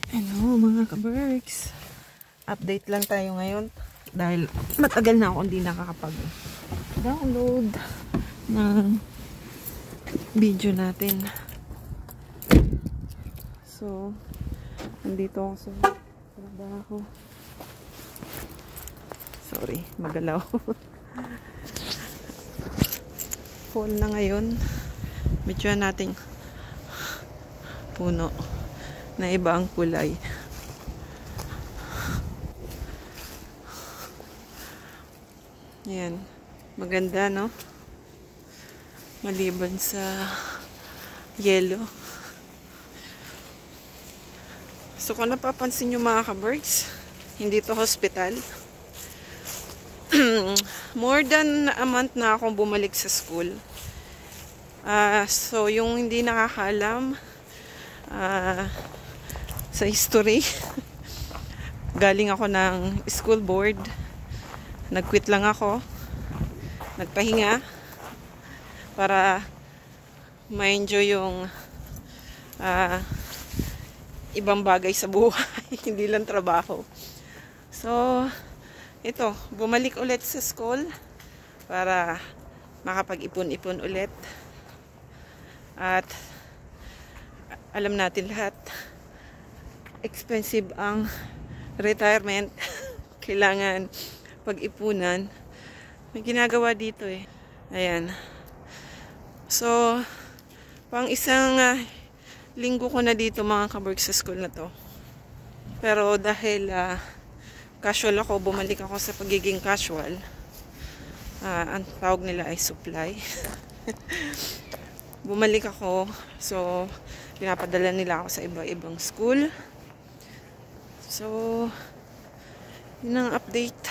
Hello mga ka-Berks, update lang tayo ngayon dahil matagal na ako hindi nakakapag-download ng video natin. So, nandito ako sa trabaho. Sorry, magalaw. Fall na ngayon. Medyo nating puno na iba ang kulay. Yan. Maganda, no? Maliban sa yellow. So, kung napapansin nyo mga ka-Berks, hindi to hospital. More than a month na akong bumalik sa school. So, yung hindi nakakaalam, sa history, galing ako ng school board, nag-quit lang ako, nagpahinga para ma-enjoy yung ibang bagay sa buhay, hindi lang trabaho. So ito, bumalik ulit sa school para makapag-ipon-ipon ulit. At alam natin lahat, expensive ang retirement. Kailangan pag-ipunan. May ginagawa dito eh. Ayan. So, pang isang linggo ko na dito mga ka-Berks sa school na to. Pero dahil casual ako, bumalik ako sa pagiging casual. Ang tawag nila ay supply. Bumalik ako. So, pinapadala nila ako sa iba-ibang school. So, yun ang update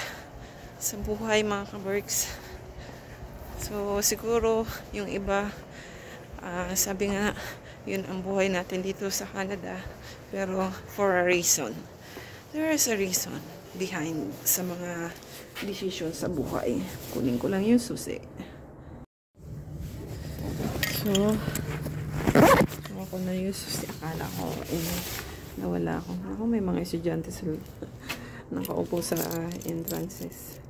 sa buhay mga ka-Berks. So, siguro yung iba, sabi nga, yun ang buhay natin dito sa Canada. Pero, for a reason. There is a reason behind sa mga decision sa buhay. Kunin ko lang yung susi. So, ako na yung susi. Akala ko, nawala ako. Ako may mga estudyante sa nakaupo sa entrances.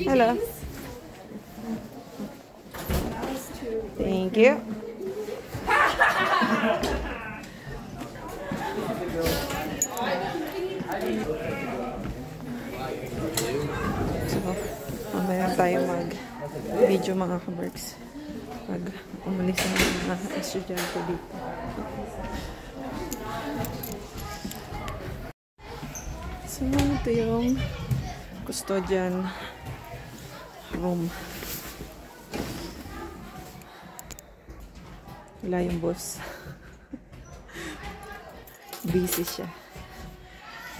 Hello. Thank you. So, mamaya tayo mag-video mga ka-Berks pag umalis ang mga estudyante dito. So, ito yung custodian room. Wala yung boss. Busy siya.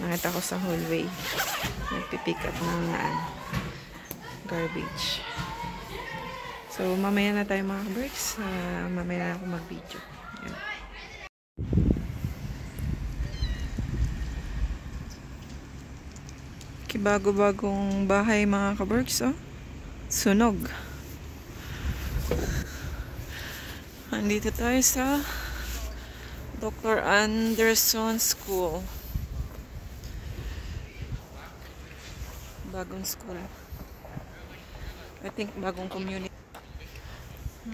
Nakita ko sa hallway. Nagpipick up ng garbage. So, mamaya na tayo mga ka-Berks. Mamaya na ako mag-video. Yan. Kibago-bagong bahay mga ka-Berks, oh. Sunog. Andito tayo sa Dr. Anderson School. Bagong school. I think bagong community.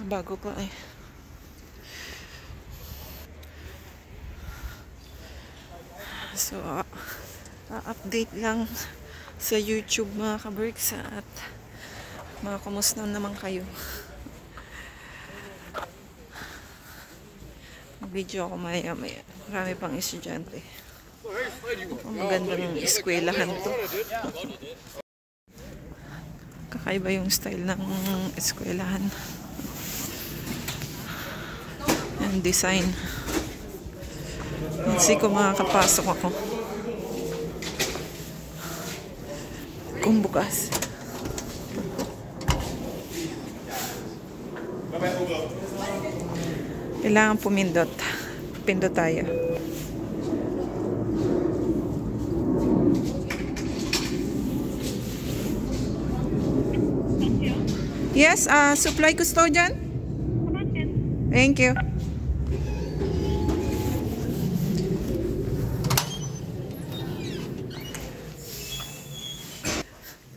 Bago pa eh. So, update lang sa YouTube mga ka-Berks at mga kumusta naman kayo. Video ako maya-maya. Marami pang estudyante. Magandang eskwelahan to. Kakaiba yung style ng eskwelahan. Yung design. Hindi ko makakapasok ako. Kung bukas. Kailangan pumindot. Pindot tayo. Yes, supply custodian. Thank you.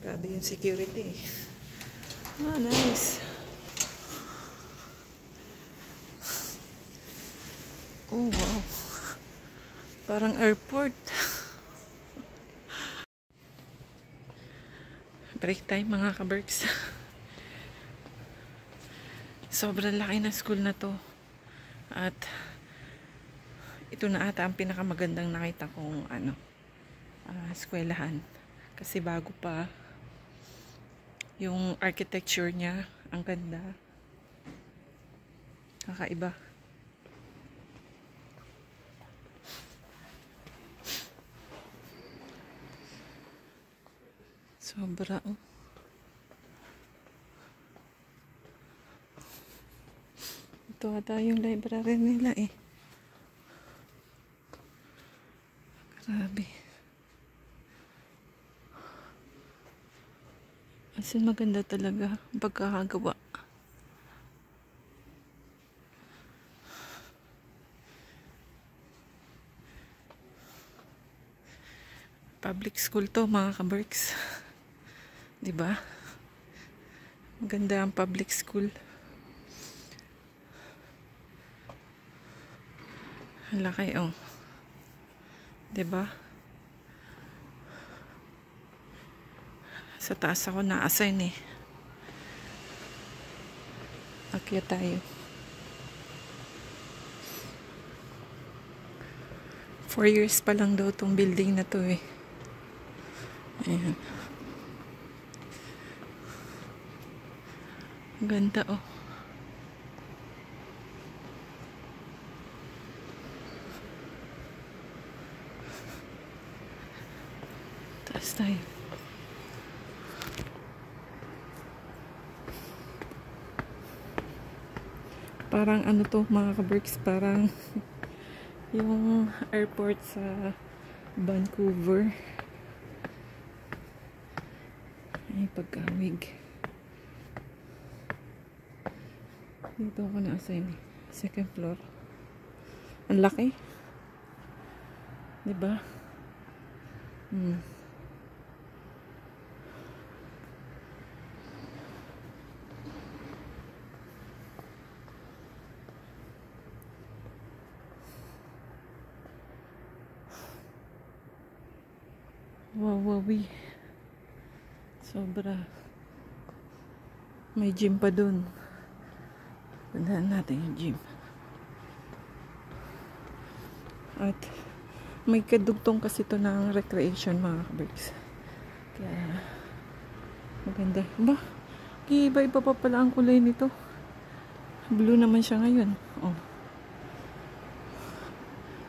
Grabe yung security. Ah, nice. Oh, wow. Parang airport. Break time mga ka-Berks. Sobrang laki ng school na to. At ito na ata ang pinakamagandang nakita kong eskwelahan. Kasi bago pa, yung architecture niya, ang ganda. Kakaiba. Sobra, oh. Ito ata yung library nila eh. Grabe. As in, maganda talaga ang pagkakagawa. Public school to mga ka-Berks. Diba? Maganda ang public school. Ang laki, oh. Diba? Sa taas ako na-assign eh. Akyat tayo. 4 years pa lang daw tong building na to eh. Ayan. Ganda, oh. Taas tayo. Parang ano to mga ka-Berks, parang yung airport sa Vancouver. Ay, pagkawig. Dito ako na-assign. Second floor. Ang laki. Diba? Wow, wawi. Sobra. May gym pa dun. Puntahan natin yung gym. At may kadugtong kasi ito ng recreation mga ka-Berks. Kaya maganda. Ba? Iba-iba pa pala ang kulay nito. Blue naman siya ngayon. Oh.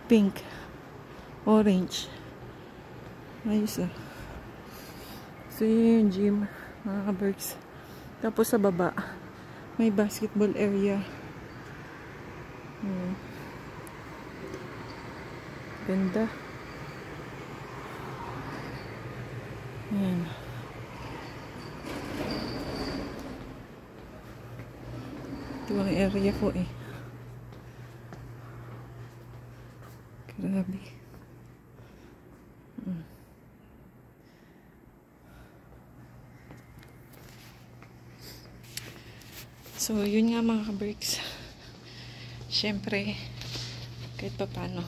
Pink. Orange. Ayos ah. So yun yung gym mga ka-Berks. Tapos sa baba may basketball area. Ganda. Ayan. Ito ang area ko eh. Grabe. So, yun nga mga ka-Berks. Siyempre, kahit pa paano,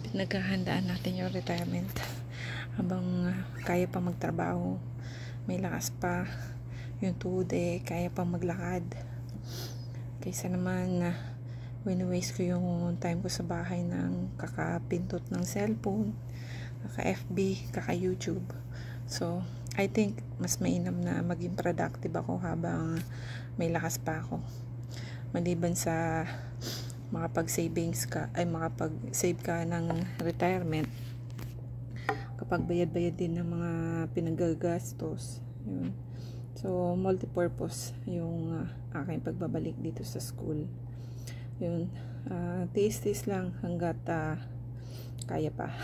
pinaghahandaan natin yung retirement. Habang kaya pa magtrabaho, may lakas pa, yung tuhod eh, kaya pa maglakad. Kaysa naman, wini-waste ko yung time ko sa bahay ng kakapindot ng cellphone, kaka-FB, kaka-YouTube. So, I think mas mainam na maging productive ako habang may lakas pa ako. Maliban sa makapag-savings ka, ay makapag-save ka ng retirement, kapag bayad-bayad din ng mga pinagagastos. Yun. So, multi-purpose yung aking pagbabalik dito sa school. Yun. Tiis-tiis lang hanggat kaya pa.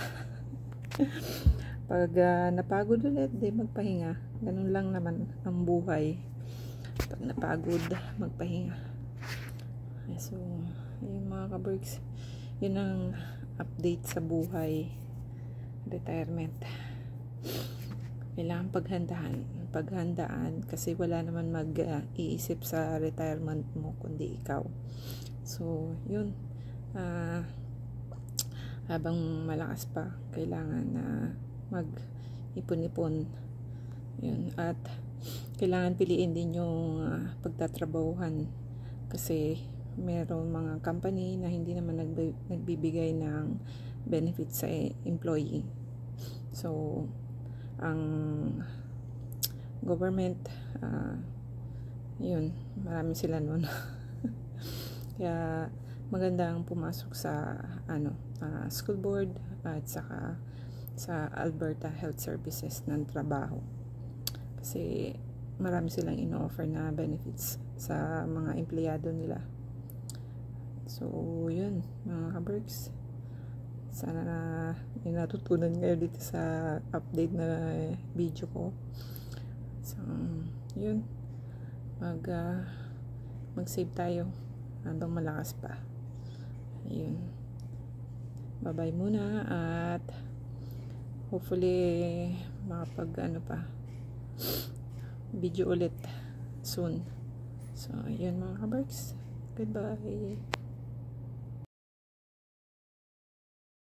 Pag napagod ulit, di magpahinga. Ganun lang naman ang buhay. pag napagod, magpahinga. So, ayun mga ka-Berks, yun ang update sa buhay, retirement. Kailangan paghandaan kasi wala naman mag-iisip sa retirement mo kundi ikaw. So, yun. Habang malakas pa, kailangan na mag-ipon-ipon. Yun. At kailangan piliin din yung pagtatrabahuhan kasi merong mga company na hindi naman nagbibigay ng benefits sa employee. So, ang government, yun, marami sila nun. Kaya magandang pumasok sa school board at saka sa Alberta Health Services ng trabaho. Kasi marami silang ino-offer na benefits sa mga empleyado nila. So, yun, mga ka-Berks. Sana na may natutunan kayo dito sa update na video ko. So, yun. Mag-save tayo habang malakas pa. Ayun. Bye-bye muna at hopefully video ulit soon. So, yun mga ka-Berks. Goodbye.